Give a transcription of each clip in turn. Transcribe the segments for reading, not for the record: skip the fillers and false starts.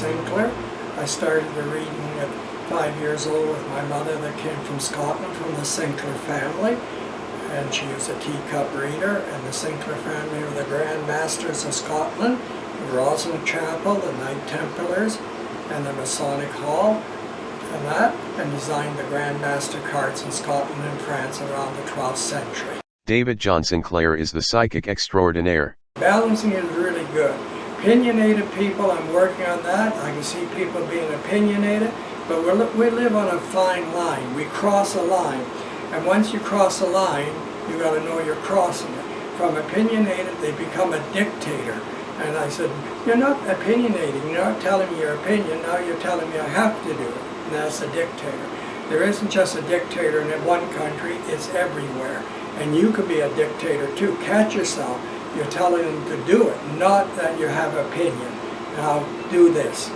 Sinclair. I started the reading at 5 years old with my mother that came from Scotland, from the Sinclair family. And she was a teacup reader, and the Sinclair family were the Grand Masters of Scotland, the Roslin Chapel, the Knight Templars, and the Masonic Hall, and designed the Grand Master cards in Scotland and France around the 12th century. David John Sinclair is the psychic extraordinaire. Balancing is really good. Opinionated people, I'm working on that. I can see people being opinionated, but we live on a fine line. We cross a line. And once you cross a line, you got to know you're crossing it. From opinionated, they become a dictator. And I said, you're not opinionating, you're not telling me your opinion, now you're telling me I have to do it. And that's a dictator. There isn't just a dictator in one country, it's everywhere. And you could be a dictator too. Catch yourself. You're telling them to do it, not that you have opinion. Now, do this.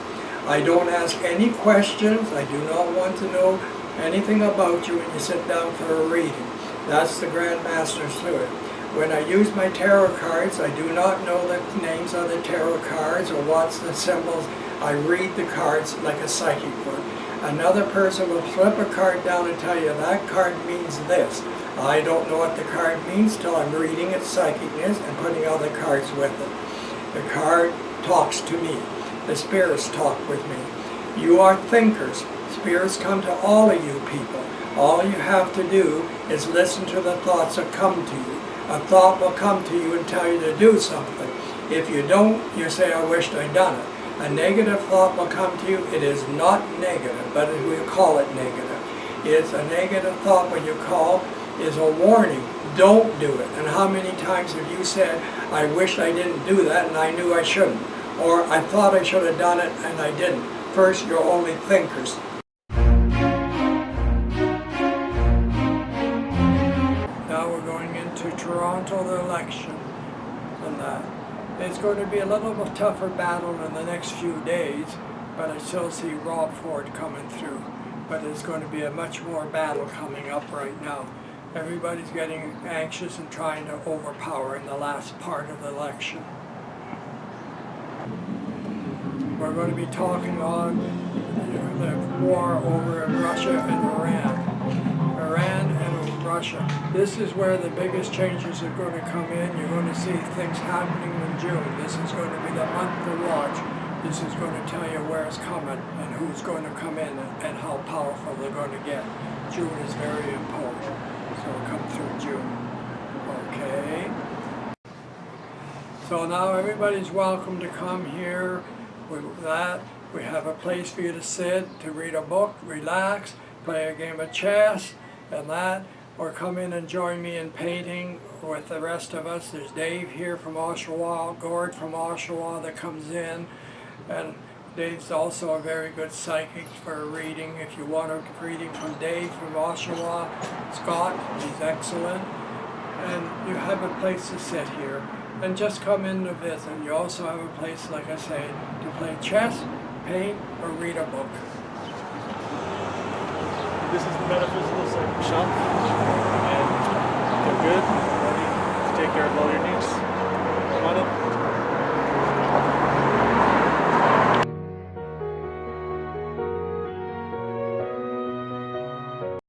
I don't ask any questions. I do not want to know anything about you when you sit down for a reading. That's the Grand Masters to it. When I use my tarot cards, I do not know the names of the tarot cards or what's the symbols. I read the cards like a psychic would. Another person will flip a card down and tell you that card means this. I don't know what the card means till I'm reading its psychicness and putting other cards with it. The card talks to me. The spirits talk with me. You are thinkers. Spirits come to all of you people. All you have to do is listen to the thoughts that come to you. A thought will come to you and tell you to do something. If you don't, you say, I wished I'd done it. A negative thought will come to you. It is not negative, but we call it negative. It's a negative thought when you call is a warning. Don't do it. And how many times have you said, I wish I didn't do that and I knew I shouldn't? Or I thought I should have done it and I didn't. First, you're only thinkers. Now we're going into Toronto, the election, and that. It's going to be a little bit tougher battle in the next few days, but I still see Rob Ford coming through. But it's going to be a much more battle coming up right now. Everybody's getting anxious and trying to overpower in the last part of the election. We're going to be talking on the war over Russia and Iran. Iran and Russia. This is where the biggest changes are going to come in. You're going to see things happening in June. This is going to be the month to watch. This is going to tell you where it's coming and who's going to come in and how powerful they're going to get. June is very important. So we'll come through June. Okay. So now everybody's welcome to come here. With that, we have a place for you to sit, to read a book, relax, play a game of chess, and that, or come in and join me in painting with the rest of us. There's Dave here from Oshawa, Gord from Oshawa that comes in, and Dave's also a very good psychic for a reading. If you want a reading from Dave from Oshawa, Scott, he's excellent, and you have a place to sit here. And just come in to visit. You also have a place, like I say, to play chess, paint, or read a book. This is the Metaphysical Psychic Shop, and they're good, ready to take care of all your needs. Come on in.